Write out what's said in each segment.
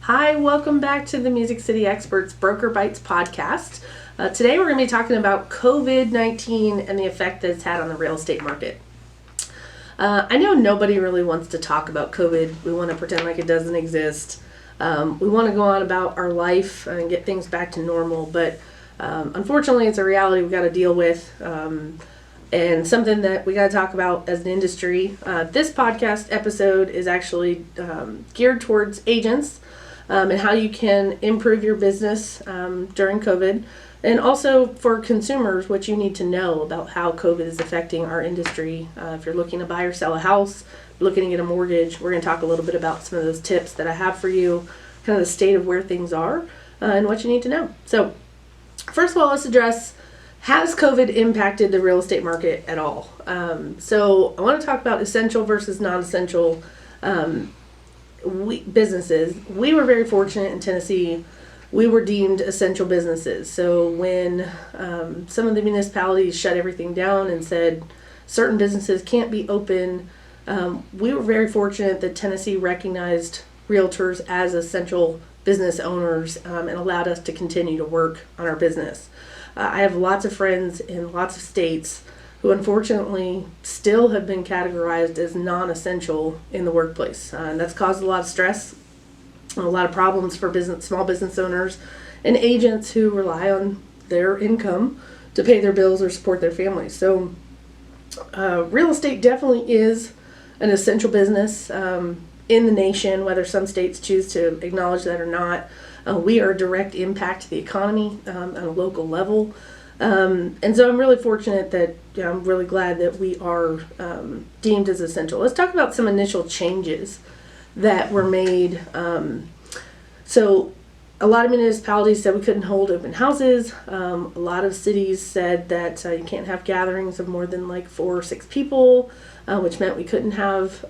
Hi, welcome back to the Music City Experts Broker Bites podcast. Today we're going to be talking about COVID-19 and the effect that it's had on the real estate market. I know nobody really wants to talk about COVID. We want to pretend like it doesn't exist. We want to go on about our life and get things back to normal, but unfortunately it's a reality we've got to deal with. And something that we got to talk about as an industry. This podcast episode is actually geared towards agents and how you can improve your business during COVID, and also for consumers, what you need to know about how COVID is affecting our industry. If you're looking to buy or sell a house, looking to get a mortgage, we're going to talk a little bit about some of those tips that I have for you, kind of the state of where things are and what you need to know. So first of all, let's address, has COVID impacted the real estate market at all? So I want to talk about essential versus non-essential businesses. We were very fortunate in Tennessee. We were deemed essential businesses. So when some of the municipalities shut everything down and said certain businesses can't be open, we were very fortunate that Tennessee recognized realtors as essential business owners and allowed us to continue to work on our business. I have lots of friends in lots of states who unfortunately still have been categorized as non-essential in the workplace. And that's caused a lot of stress, a lot of problems for small business owners and agents who rely on their income to pay their bills or support their families. So real estate definitely is an essential business in the nation, whether some states choose to acknowledge that or not. We are a direct impact to the economy on a local level. And so I'm really fortunate that, I'm really glad that we are deemed as essential. Let's talk about some initial changes that were made. So a lot of municipalities said we couldn't hold open houses. A lot of cities said that you can't have gatherings of more than like 4 or 6 people, which meant we couldn't have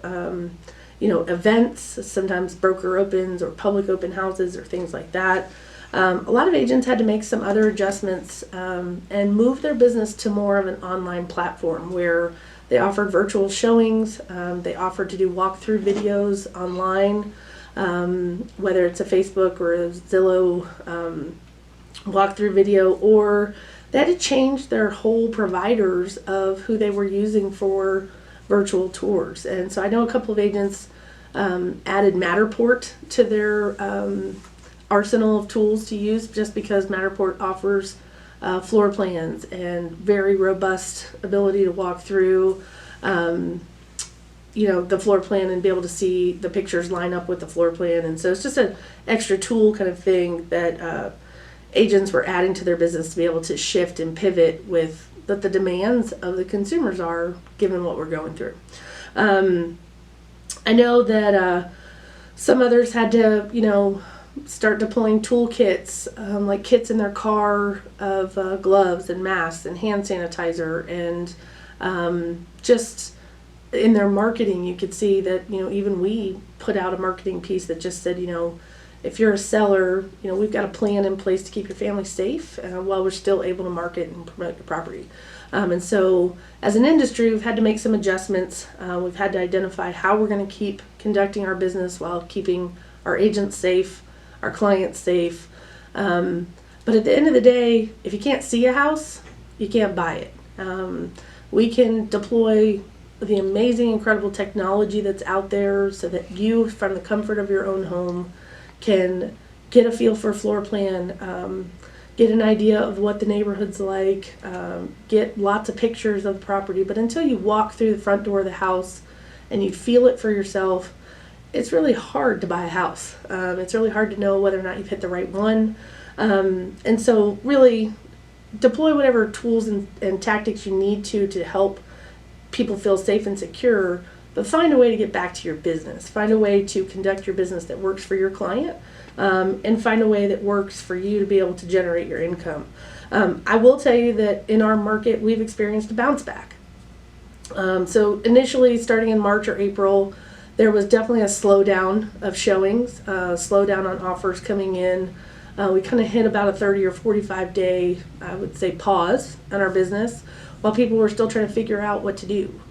events, sometimes broker opens or public open houses or things like that. A lot of agents had to make some other adjustments and move their business to more of an online platform where they offered virtual showings. They offered to do walkthrough videos online, whether it's a Facebook or a Zillow walkthrough video, or they had to change their whole providers of who they were using for virtual tours. And so I know a couple of agents added Matterport to their arsenal of tools to use, just because Matterport offers floor plans and very robust ability to walk through the floor plan and be able to see the pictures line up with the floor plan. And so it's just an extra tool kind of thing that agents were adding to their business to be able to shift and pivot with what the demands of the consumers are given what we're going through. I know that some others had to, start deploying toolkits, like kits in their car of gloves and masks and hand sanitizer, and just in their marketing, you could see that, even we put out a marketing piece that just said, if you're a seller, we've got a plan in place to keep your family safe while we're still able to market and promote your property. And so as an industry, we've had to make some adjustments. We've had to identify how we're going to keep conducting our business while keeping our agents safe, our clients safe. But at the end of the day, if you can't see a house, you can't buy it. We can deploy the amazing, incredible technology that's out there so that you, from the comfort of your own home, can get a feel for a floor plan, get an idea of what the neighborhood's like, get lots of pictures of the property. But until you walk through the front door of the house and you feel it for yourself, it's really hard to buy a house. It's really hard to know whether or not you've hit the right one. And so really deploy whatever tools and tactics you need to help people feel safe and secure, but find a way to get back to your business. Find a way to conduct your business that works for your client, and find a way that works for you to be able to generate your income. I will tell you that in our market, we've experienced a bounce back. So initially, starting in March or April, there was definitely a slowdown of showings, slowdown on offers coming in. We kind of hit about a 30 or 45 day, I would say, pause on our business while people were still trying to figure out what to do.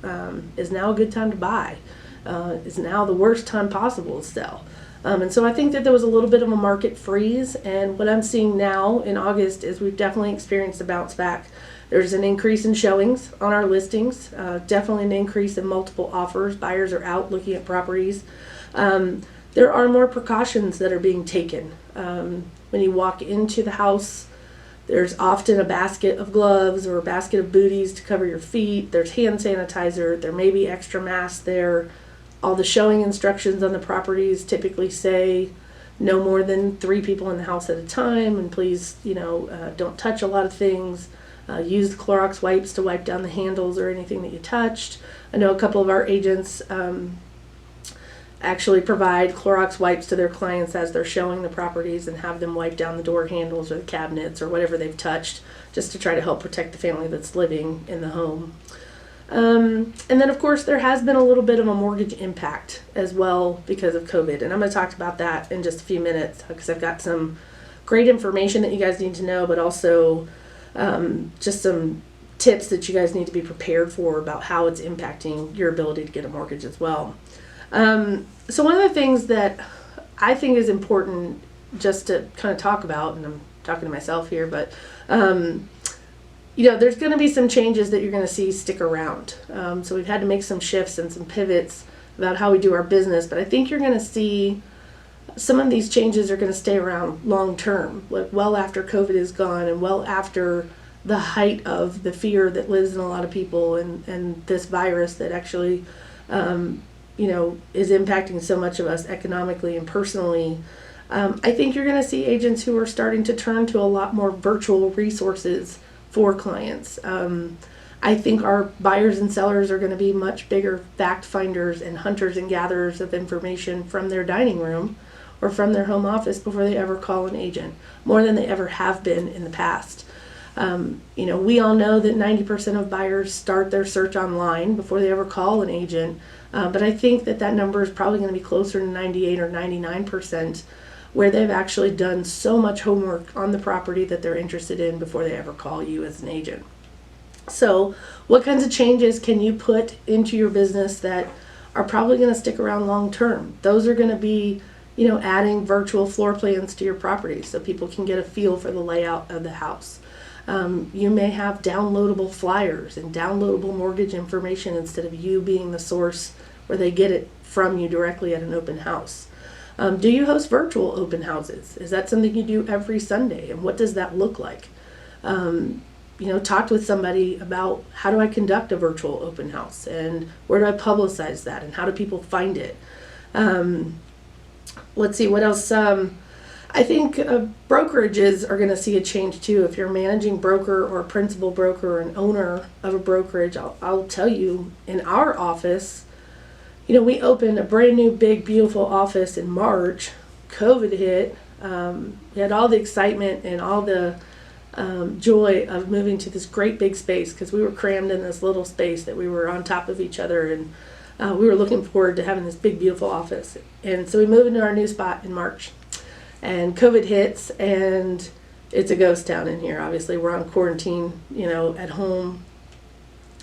Is now a good time to buy? Is now the worst time possible to sell? And so I think that there was a little bit of a market freeze, and what I'm seeing now in August is we've definitely experienced a bounce back. There's an increase in showings on our listings, definitely an increase in multiple offers. Buyers are out looking at properties. There are more precautions that are being taken. When you walk into the house, there's often a basket of gloves or a basket of booties to cover your feet. There's hand sanitizer. There may be extra masks there. All the showing instructions on the properties typically say no more than 3 people in the house at a time, and please, don't touch a lot of things. Use the Clorox wipes to wipe down the handles or anything that you touched. I know a couple of our agents actually provide Clorox wipes to their clients as they're showing the properties and have them wipe down the door handles or the cabinets or whatever they've touched, just to try to help protect the family that's living in the home. And then, of course, there has been a little bit of a mortgage impact as well because of COVID. And I'm going to talk about that in just a few minutes because I've got some great information that you guys need to know, but also just some tips that you guys need to be prepared for about how it's impacting your ability to get a mortgage as well. So one of the things that I think is important just to kind of talk about, and I'm talking to myself here, but there's going to be some changes that you're going to see stick around. So we've had to make some shifts and some pivots about how we do our business, but I think you're going to see some of these changes are going to stay around long term, like well after COVID is gone and well after the height of the fear that lives in a lot of people and this virus that actually, is impacting so much of us economically and personally. I think you're going to see agents who are starting to turn to a lot more virtual resources for clients. I think our buyers and sellers are going to be much bigger fact finders and hunters and gatherers of information from their dining room or from their home office before they ever call an agent, more than they ever have been in the past. We all know that 90% of buyers start their search online before they ever call an agent, but I think that number is probably going to be closer to 98 or 99%, where they've actually done so much homework on the property that they're interested in before they ever call you as an agent. So what kinds of changes can you put into your business that are probably going to stick around long term? Those are going to be, adding virtual floor plans to your property so people can get a feel for the layout of the house. You may have downloadable flyers and downloadable mortgage information instead of you being the source where they get it from you directly at an open house. Do you host virtual open houses? Is that something you do every Sunday? And what does that look like? Talked with somebody about how do I conduct a virtual open house and where do I publicize that and how do people find it? Let's see, what else? I think brokerages are going to see a change too. If you're a managing broker or a principal broker or an owner of a brokerage, I'll tell you, in our office, we opened a brand new, big, beautiful office in March. COVID hit. We had all the excitement and all the joy of moving to this great big space because we were crammed in this little space that we were on top of each other, and we were looking forward to having this big, beautiful office. And so we moved into our new spot in March. And COVID hits, and it's a ghost town in here. Obviously, we're on quarantine, at home.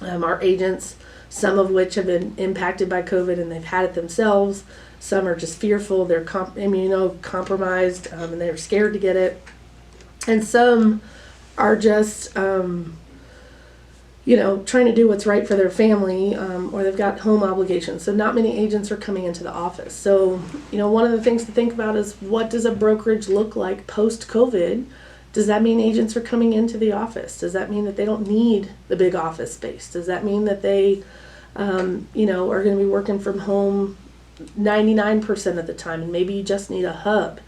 Our agents, some of which have been impacted by COVID and they've had it themselves. Some are just fearful. They're immunocompromised, and they're scared to get it. And some are just, trying to do what's right for their family, or they've got home obligations. So not many agents are coming into the office. So, one of the things to think about is, what does a brokerage look like post-COVID? Does that mean agents are coming into the office? Does that mean that they don't need the big office space? Does that mean that they, are going to be working from home 99% of the time and maybe you just need a hub?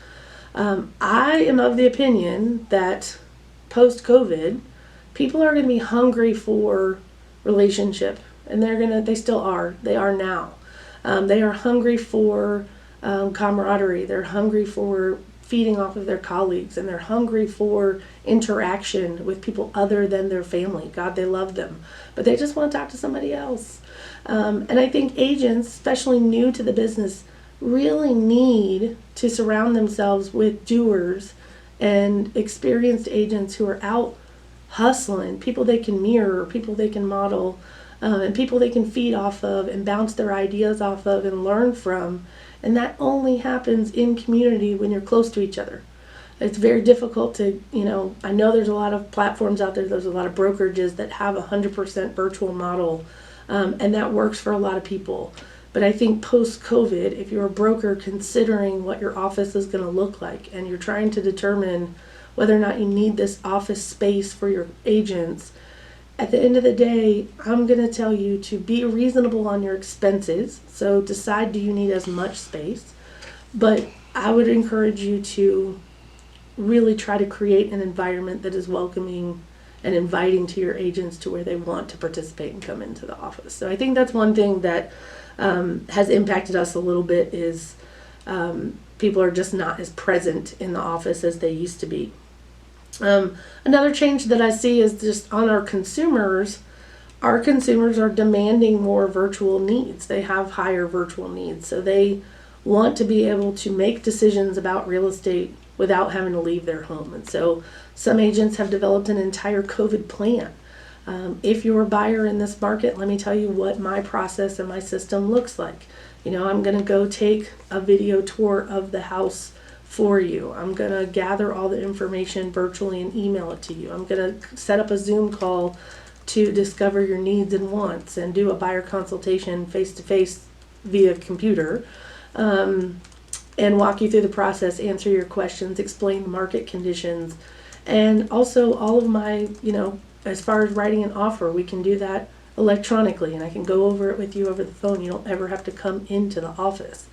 I am of the opinion that post-COVID, people are going to be hungry for relationship, and they still are. They are now. They are hungry for camaraderie. They're hungry for feeding off of their colleagues, and they're hungry for interaction with people other than their family. God, they love them, but they just want to talk to somebody else. And I think agents, especially new to the business, really need to surround themselves with doers and experienced agents who are out hustling, people they can mirror, people they can model, and people they can feed off of and bounce their ideas off of and learn from, And that only happens in community when you're close to each other. It's very difficult to, I know there's a lot of platforms out there, there's a lot of brokerages that have a 100% virtual model, and that works for a lot of people. But I think post-COVID, if you're a broker considering what your office is going to look like and you're trying to determine whether or not you need this office space for your agents, at the end of the day, I'm going to tell you to be reasonable on your expenses. So decide, do you need as much space? But I would encourage you to really try to create an environment that is welcoming and inviting to your agents to where they want to participate and come into the office. So I think that's one thing that has impacted us a little bit is people are just not as present in the office as they used to be. Another change that I see is just on our consumers. Our consumers are demanding more virtual needs. They have higher virtual needs. So they want to be able to make decisions about real estate without having to leave their home. And so some agents have developed an entire COVID plan. If you're a buyer in this market, let me tell you what my process and my system looks like. I'm going to go take a video tour of the house for you. I'm going to gather all the information virtually and email it to you. I'm going to set up a Zoom call to discover your needs and wants and do a buyer consultation face-to-face via computer, and walk you through the process, answer your questions, explain the market conditions, and also all of my, as far as writing an offer, we can do that electronically, and I can go over it with you over the phone. You don't ever have to come into the office.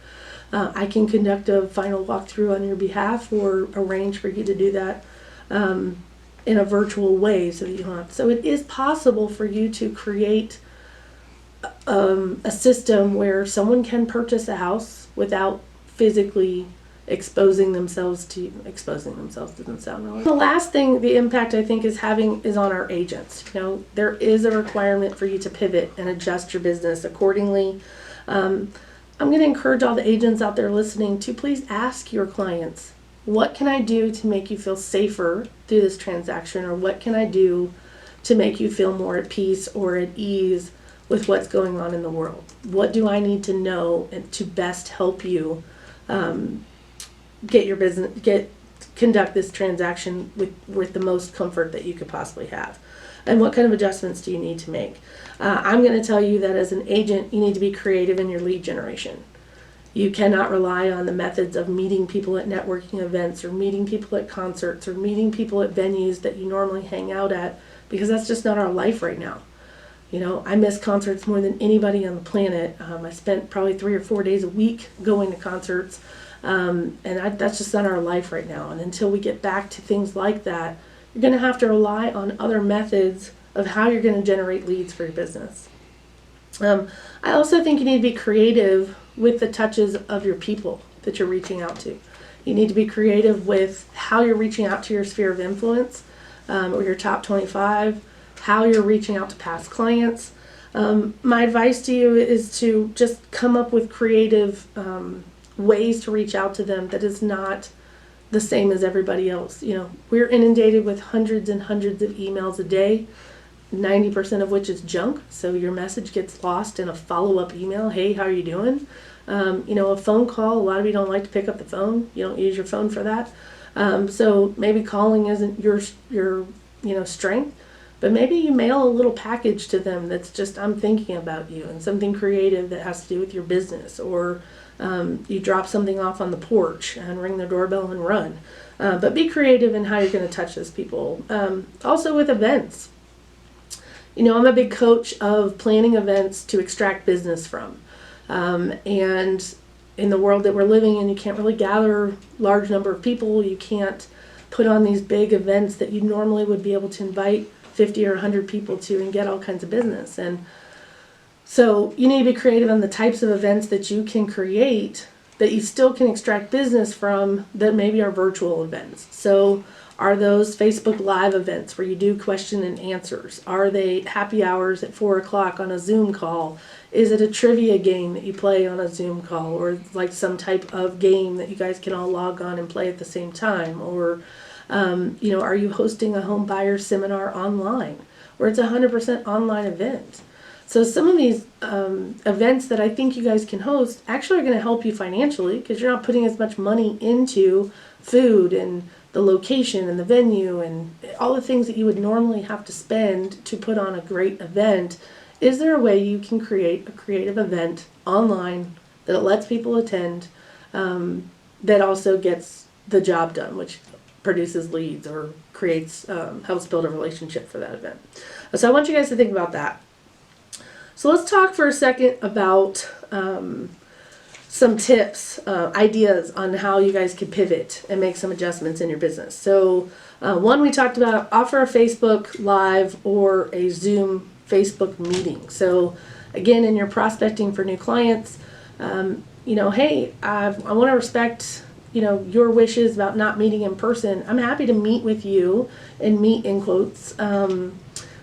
I can conduct a final walkthrough on your behalf or arrange for you to do that in a virtual way so that you don't have. So it is possible for you to create a system where someone can purchase a house without physically exposing themselves doesn't sound really. The last thing, the impact I think is having is on our agents. There is a requirement for you to pivot and adjust your business accordingly. I'm going to encourage all the agents out there listening to please ask your clients, what can I do to make you feel safer through this transaction, or what can I do to make you feel more at peace or at ease with what's going on in the world? What do I need to know and to best help you conduct this transaction with the most comfort that you could possibly have? And what kind of adjustments do you need to make? I'm going to tell you that as an agent, you need to be creative in your lead generation. You cannot rely on the methods of meeting people at networking events or meeting people at concerts or meeting people at venues that you normally hang out at, because that's just not our life right now. I miss concerts more than anybody on the planet. I spent probably 3 or 4 days a week going to concerts, and that's just not our life right now. And until we get back to things like that, you're going to have to rely on other methods of how you're going to generate leads for your business. I also think you need to be creative with the touches of your people that you're reaching out to. You need to be creative with how you're reaching out to your sphere of influence, or your top 25, how you're reaching out to past clients. My advice to you is to just come up with creative ways to reach out to them that is not the same as everybody else. We're inundated with hundreds and hundreds of emails a day, 90% of which is junk. So your message gets lost in a follow-up email. Hey, how are you doing? A phone call. A lot of you don't like to pick up the phone. You don't use your phone for that. So maybe calling isn't your strength, but maybe you mail a little package to them that's just, I'm thinking about you, and something creative that has to do with your business, or you drop something off on the porch and ring the doorbell and run. But be creative in how you're going to touch those people. Also with events. I'm a big coach of planning events to extract business from. And in the world that we're living in, you can't really gather large number of people. You can't put on these big events that you normally would be able to invite 50 or 100 people to and get all kinds of business. And so you need to be creative on the types of events that you can create that you still can extract business from, that maybe are virtual events. So are those Facebook Live events where you do question and answers? Are they happy hours at 4 o'clock on a Zoom call? Is it a trivia game that you play on a Zoom call, or like some type of game that you guys can all log on and play at the same time? Or, are you hosting a home buyer seminar online, where it's a 100% online event? So some of these events that I think you guys can host actually are going to help you financially, because you're not putting as much money into food and the location and the venue and all the things that you would normally have to spend to put on a great event. Is there a way you can create a creative event online that it lets people attend, that also gets the job done, which produces leads or creates, helps build a relationship for that event? So I want you guys to think about that. So let's talk for a second about some tips, ideas on how you guys can pivot and make some adjustments in your business. So one, we talked about, offer a Facebook Live or a Zoom Facebook meeting. So again, in your prospecting for new clients, hey, I want to respect, your wishes about not meeting in person. I'm happy to meet with you, and meet in quotes.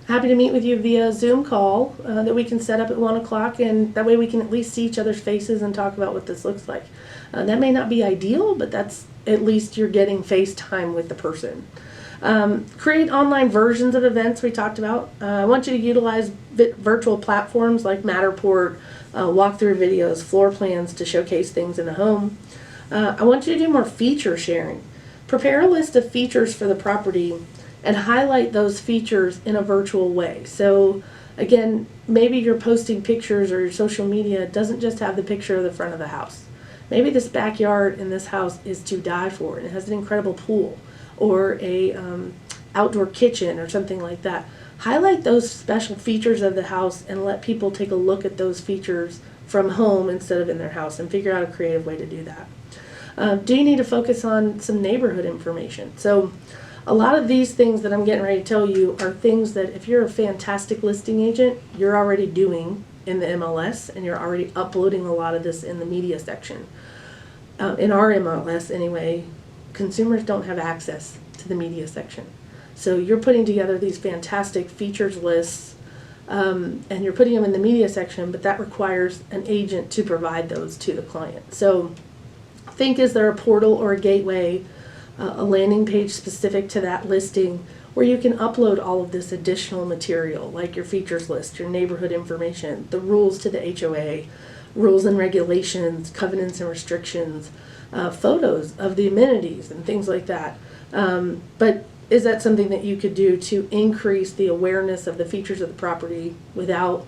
Happy to meet with you via Zoom call that we can set up at 1 o'clock, and that way we can at least see each other's faces and talk about what this looks like. That may not be ideal, but that's at least you're getting FaceTime with the person. Create online versions of events we talked about. I want you to utilize virtual platforms like Matterport, walkthrough videos, floor plans to showcase things in the home. I want you to do more feature sharing. Prepare a list of features for the property and highlight those features in a virtual way. So again, maybe you're posting pictures, or your social media doesn't just have the picture of the front of the house. Maybe this backyard in this house is to die for. It has an incredible pool or a outdoor kitchen or something like that. Highlight those special features of the house and let people take a look at those features from home instead of in their house, and figure out a creative way to do that. Do you need to focus on some neighborhood information? So a lot of these things that I'm getting ready to tell you are things that if you're a fantastic listing agent, you're already doing in the MLS, and you're already uploading a lot of this in the media section. In our MLS anyway, consumers don't have access to the media section. So you're putting together these fantastic features lists, and you're putting them in the media section, but that requires an agent to provide those to the client. So think, is there a portal or a gateway, a landing page specific to that listing, where you can upload all of this additional material, like your features list, your neighborhood information, the rules to the HOA, rules and regulations, covenants and restrictions, photos of the amenities and things like that. But is that something that you could do to increase the awareness of the features of the property without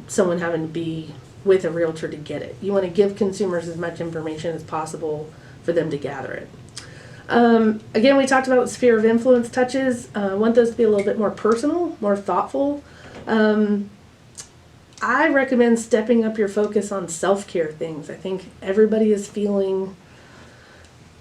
someone having to be with a realtor to get it? You want to give consumers as much information as possible for them to gather it. Again, we talked about sphere of influence touches. I want those to be a little bit more personal, more thoughtful. I recommend stepping up your focus on self-care things. I think everybody is feeling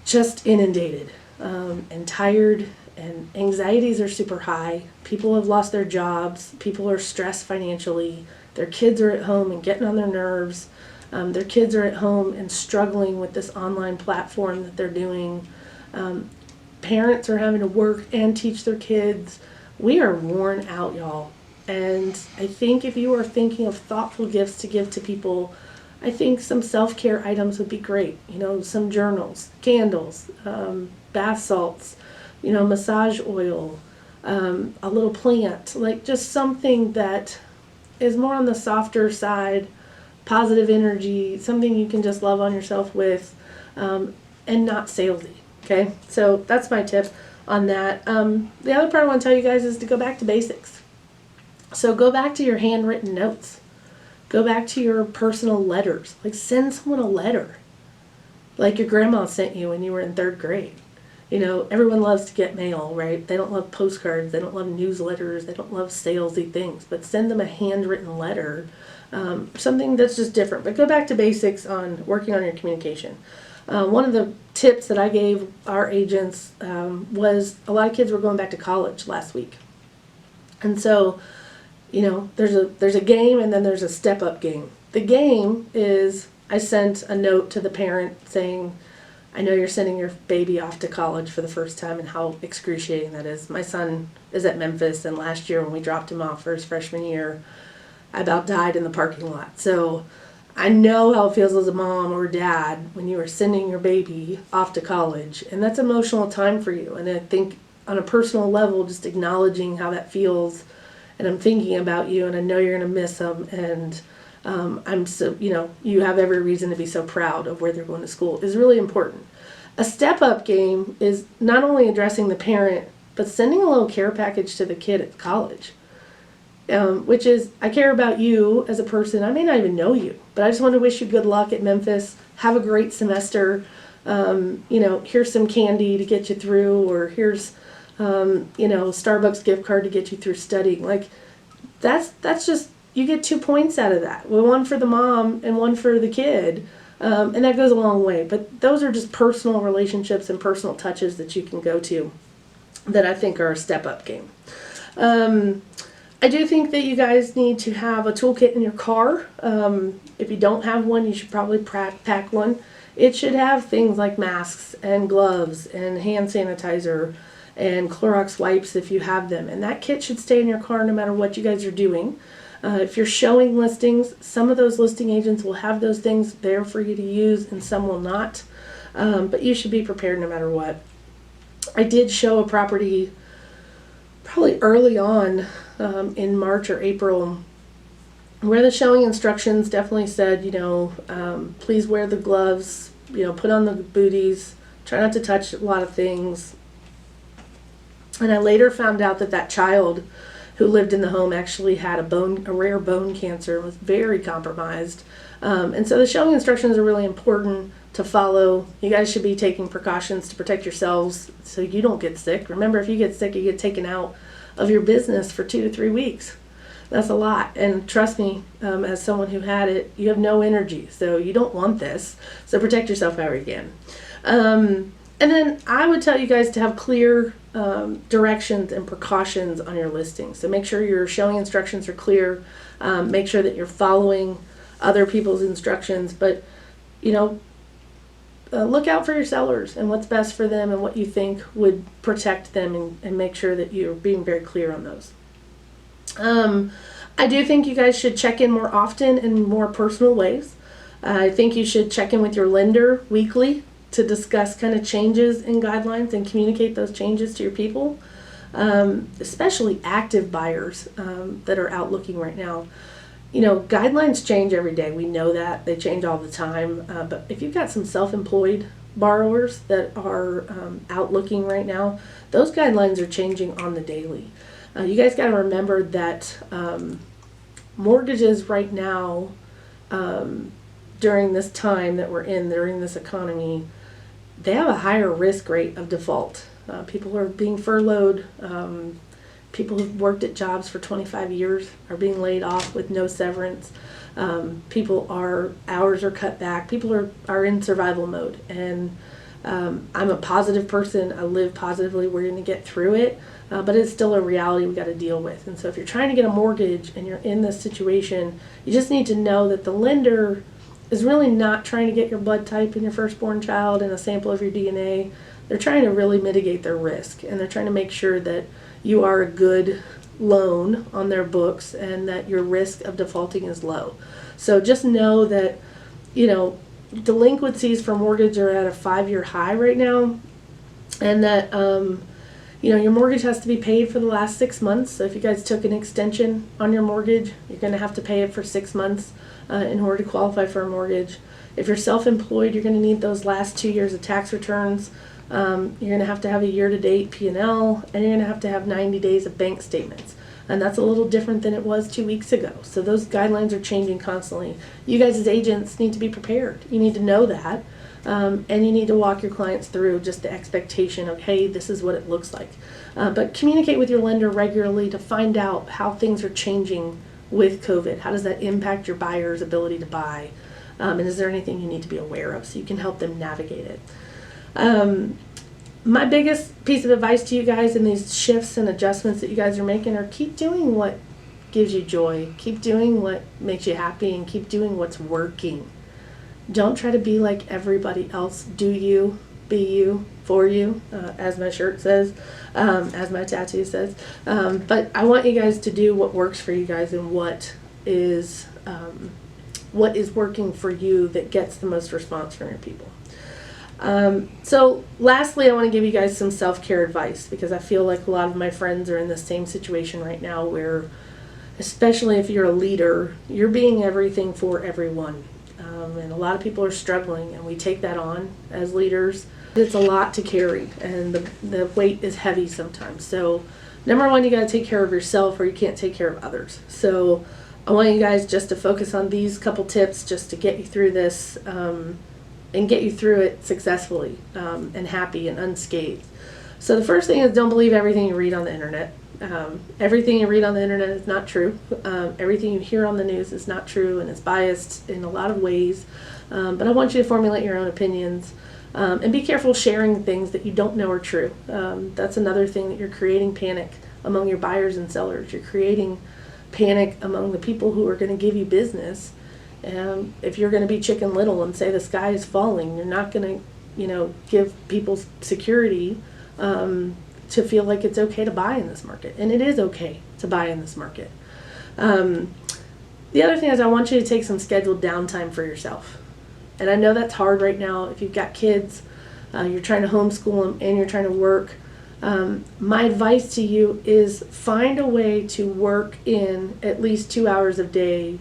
just inundated and tired, and anxieties are super high. People have lost their jobs. People are stressed financially. Their kids are at home and getting on their nerves. Their kids are at home and struggling with this online platform that they're doing. Parents are having to work and teach their kids. We are worn out, y'all. And I think if you are thinking of thoughtful gifts to give to people, I think some self-care items would be great. Some journals, candles, bath salts, massage oil, a little plant, like just something that is more on the softer side, positive energy, something you can just love on yourself with, and not salesy. Okay, so that's my tip on that. The other part I want to tell you guys is to go back to basics. So go back to your handwritten notes. Go back to your personal letters. Like, send someone a letter like your grandma sent you when you were in 3rd grade. Everyone loves to get mail, right? They don't love postcards. They don't love newsletters. They don't love salesy things. But send them a handwritten letter, something that's just different. But go back to basics on working on your communication. One of the tips that I gave our agents was a lot of kids were going back to college last week. And so, there's a game, and then there's a step-up game. The game is, I sent a note to the parent saying, I know you're sending your baby off to college for the first time, and how excruciating that is. My son is at Memphis, and last year when we dropped him off for his freshman year, I about died in the parking lot. So I know how it feels as a mom or dad when you are sending your baby off to college, and that's emotional time for you. And I think on a personal level, just acknowledging how that feels and I'm thinking about you, and I know you're going to miss them, and I'm so, you have every reason to be so proud of where they're going to school is really important. A step up game is not only addressing the parent, but sending a little care package to the kid at college. Which is, I care about you as a person. I may not even know you, but I just want to wish you good luck at Memphis. Have a great semester. Here's some candy to get you through, or here's, Starbucks gift card to get you through studying. Like, that's just, you get 2 points out of that. Well, one for the mom and one for the kid. And that goes a long way. But those are just personal relationships and personal touches that you can go to that I think are a step up game. I do think that you guys need to have a toolkit in your car. If you don't have one, you should probably pack one. It should have things like masks and gloves and hand sanitizer and Clorox wipes if you have them. And that kit should stay in your car no matter what you guys are doing. If you're showing listings, some of those listing agents will have those things there for you to use and some will not. But you should be prepared no matter what. I did show a property probably early on in March or April where the showing instructions definitely said, please wear the gloves, put on the booties, try not to touch a lot of things. And I later found out that child who lived in the home actually had a rare bone cancer and was very compromised. And so the showing instructions are really important to follow. You guys should be taking precautions to protect yourselves so you don't get sick. Remember, if you get sick, you get taken out of your business for 2 to 3 weeks. That's a lot. And trust me, as someone who had it, you have no energy. So you don't want this. So protect yourself however you can. And then I would tell you guys to have clear directions and precautions on your listing. So make sure your showing instructions are clear. Make sure that you're following other people's instructions. But, look out for your sellers and what's best for them and what you think would protect them, and make sure that you're being very clear on those. I do think you guys should check in more often in more personal ways. I think you should check in with your lender weekly to discuss kind of changes in guidelines and communicate those changes to your people, especially active buyers that are out looking right now. Guidelines change every day. We know that. They change all the time. But if you've got some self-employed borrowers that are out looking right now, those guidelines are changing on the daily. You guys got to remember that mortgages right now, during this time that we're in, during this economy, they have a higher risk rate of default. People are being furloughed. People who've worked at jobs for 25 years are being laid off with no severance. Hours are cut back. People are in survival mode. And I'm a positive person. I live positively. We're going to get through it. But it's still a reality we got to deal with. And so if you're trying to get a mortgage and you're in this situation, you just need to know that the lender is really not trying to get your blood type in your firstborn child and a sample of your DNA. They're trying to really mitigate their risk, and they're trying to make sure that you are a good loan on their books and that your risk of defaulting is low. So just know that, delinquencies for mortgage are at a 5-year high right now, and that, your mortgage has to be paid for the last 6 months. So if you guys took an extension on your mortgage, you're going to have to pay it for 6 months in order to qualify for a mortgage. If you're self-employed, you're going to need those last 2 years of tax returns. You're going to have a year-to-date P&L, and you're going to have 90 days of bank statements. And that's a little different than it was 2 weeks ago. So those guidelines are changing constantly. You guys as agents need to be prepared. You need to know that. And you need to walk your clients through just the expectation of, hey, this is what it looks like. But communicate with your lender regularly to find out how things are changing with COVID. How does that impact your buyer's ability to buy? And is there anything you need to be aware of so you can help them navigate it? My biggest piece of advice to you guys in these shifts and adjustments that you guys are making are keep doing what gives you joy. Keep doing what makes you happy, and keep doing what's working. Don't try to be like everybody else. Do you, be you, for you, as my shirt says, as my tattoo says. But I want you guys to do what works for you guys and what is working for you that gets the most response from your people. So lastly, I want to give you guys some self-care advice, because I feel like a lot of my friends are in the same situation right now where especially if you're a leader, you're being everything for everyone. And a lot of people are struggling, and we take that on as leaders. It's a lot to carry, and the weight is heavy sometimes. So number one, you got to take care of yourself, or you can't take care of others. So I want you guys just to focus on these couple tips just to get you through this, and get you through it successfully, and happy and unscathed. So the first thing is, don't believe everything you read on the internet. Everything you read on the internet is not true. Everything you hear on the news is not true, and it's biased in a lot of ways. But I want you to formulate your own opinions, and be careful sharing things that you don't know are true. That's another thing, that you're creating panic among your buyers and sellers. You're creating panic among the people who are going to give you business. If you're going to be Chicken Little and say the sky is falling, you're not going to, give people security to feel like it's okay to buy in this market. And it is okay to buy in this market. The other thing is, I want you to take some scheduled downtime for yourself. And I know that's hard right now. If you've got kids, you're trying to homeschool them, and you're trying to work. My advice to you is, find a way to work in at least 2 hours of the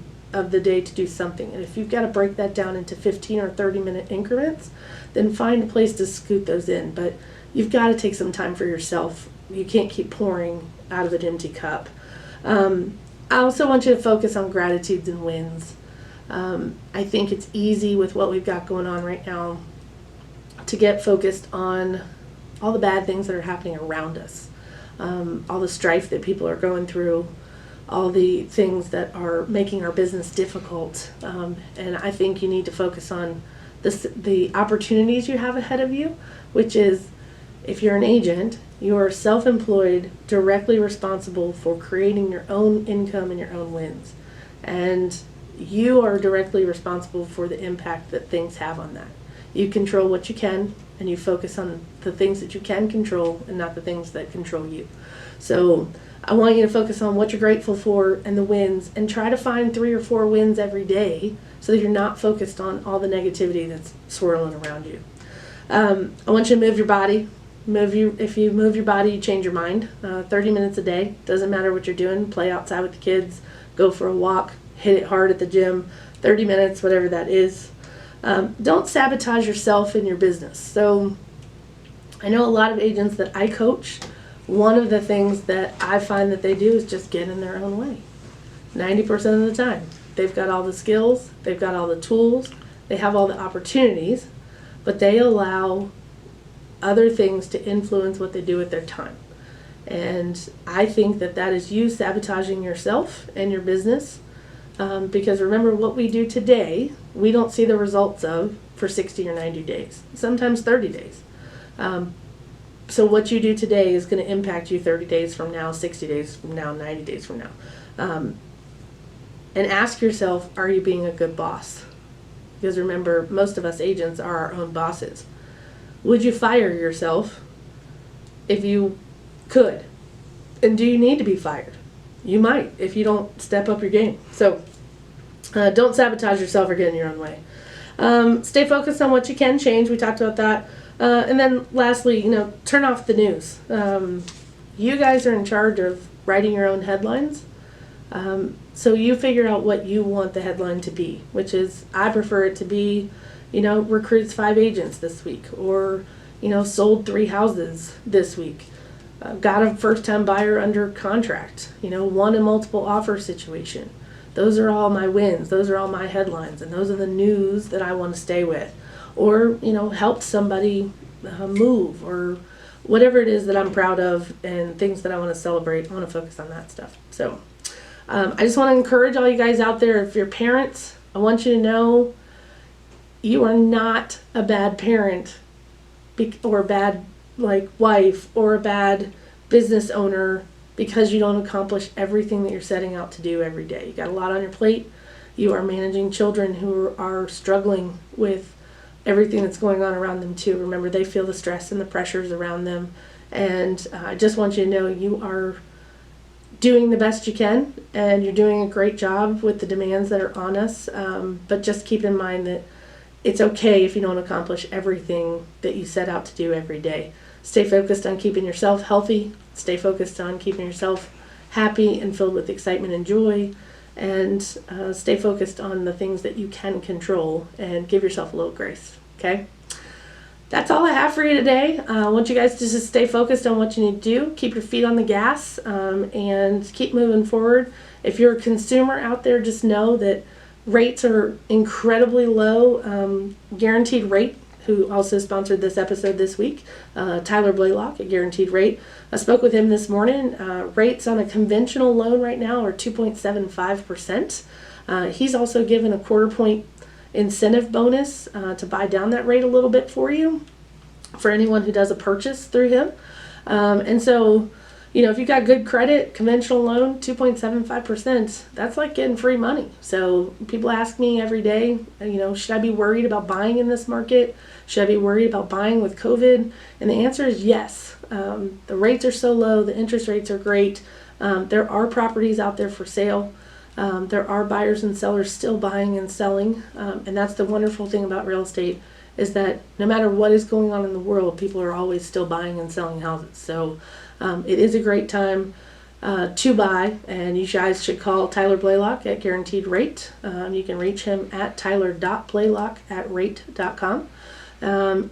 day to do something. And if you've got to break that down into 15 or 30-minute increments, then find a place to scoot those in. But you've got to take some time for yourself. You can't keep pouring out of an empty cup. I also want you to focus on gratitudes and wins. I think it's easy with what we've got going on right now to get focused on all the bad things that are happening around us, all the strife that people are going through, all the things that are making our business difficult. And I think you need to focus on the opportunities you have ahead of you, which is, if you're an agent, you are self-employed, directly responsible for creating your own income and your own wins. And you are directly responsible for the impact that things have on that. You control what you can, and you focus on the things that you can control and not the things that control you. So I want you to focus on what you're grateful for and the wins, and try to find 3 or 4 wins every day so that you're not focused on all the negativity that's swirling around you. I want you to move your body. If you move your body, you change your mind. 30 minutes a day, doesn't matter what you're doing. Play outside with the kids, go for a walk, hit it hard at the gym, 30 minutes, whatever that is. Don't sabotage yourself in your business. So I know a lot of agents that I coach, one of the things that I find that they do is just get in their own way. 90% of the time. They've got all the skills, they've got all the tools, they have all the opportunities, but they allow other things to influence what they do with their time. And I think that that is you sabotaging yourself and your business, because remember, what we do today, we don't see the results of for 60 or 90 days, sometimes 30 days. So what you do today is going to impact you 30 days from now, 60 days from now, 90 days from now. And ask yourself, are you being a good boss? Because remember, most of us agents are our own bosses. Would you fire yourself if you could? And do you need to be fired? You might, if you don't step up your game. So don't sabotage yourself or get in your own way. Stay focused on what you can change. We talked about that. And then lastly, turn off the news. You guys are in charge of writing your own headlines. So you figure out what you want the headline to be, which is, I prefer it to be, recruits 5 agents this week, or, sold 3 houses this week, got a first-time buyer under contract, won a multiple offer situation. Those are all my wins. Those are all my headlines, and those are the news that I want to stay with. Or, helped somebody move, or whatever it is that I'm proud of and things that I want to celebrate. I want to focus on that stuff. So I just want to encourage all you guys out there, if you're parents, I want you to know you are not a bad parent or a bad wife or a bad business owner because you don't accomplish everything that you're setting out to do every day. You got a lot on your plate. You are managing children who are struggling with everything that's going on around them too. Remember, they feel the stress and the pressures around them. And I just want you to know you are doing the best you can, and you're doing a great job with the demands that are on us. But just keep in mind that it's okay if you don't accomplish everything that you set out to do every day. Stay focused on keeping yourself healthy. Stay focused on keeping yourself happy and filled with excitement and joy, and stay focused on the things that you can control and give yourself a little grace. Okay? That's all I have for you today. I want you guys to just stay focused on what you need to do. Keep your feet on the gas, and keep moving forward. If you're a consumer out there, just know that rates are incredibly low. Guaranteed Rate, who also sponsored this episode this week, Tyler Blaylock at Guaranteed Rate. I spoke with him this morning. Rates on a conventional loan right now are 2.75%. He's also given a 1/4 point incentive bonus to buy down that rate a little bit for you, for anyone who does a purchase through him. And so, if you've got good credit, conventional loan, 2.75%, that's like getting free money. So people ask me every day, should I be worried about buying in this market? Should I be worried about buying with COVID? And the answer is yes. The rates are so low, the interest rates are great. There are properties out there for sale. There are buyers and sellers still buying and selling, and that's the wonderful thing about real estate, is that no matter what is going on in the world, people are always still buying and selling houses. So it is a great time to buy, and you guys should call Tyler Blaylock at Guaranteed Rate. You can reach him at tyler.blaylock@rate.com.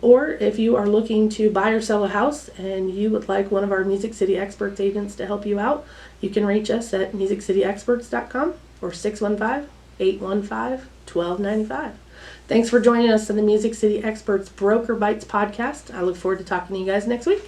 Or if you are looking to buy or sell a house and you would like one of our Music City Experts agents to help you out, you can reach us at musiccityexperts.com or 615-815-1295. Thanks for joining us on the Music City Experts Broker Bites podcast. I look forward to talking to you guys next week.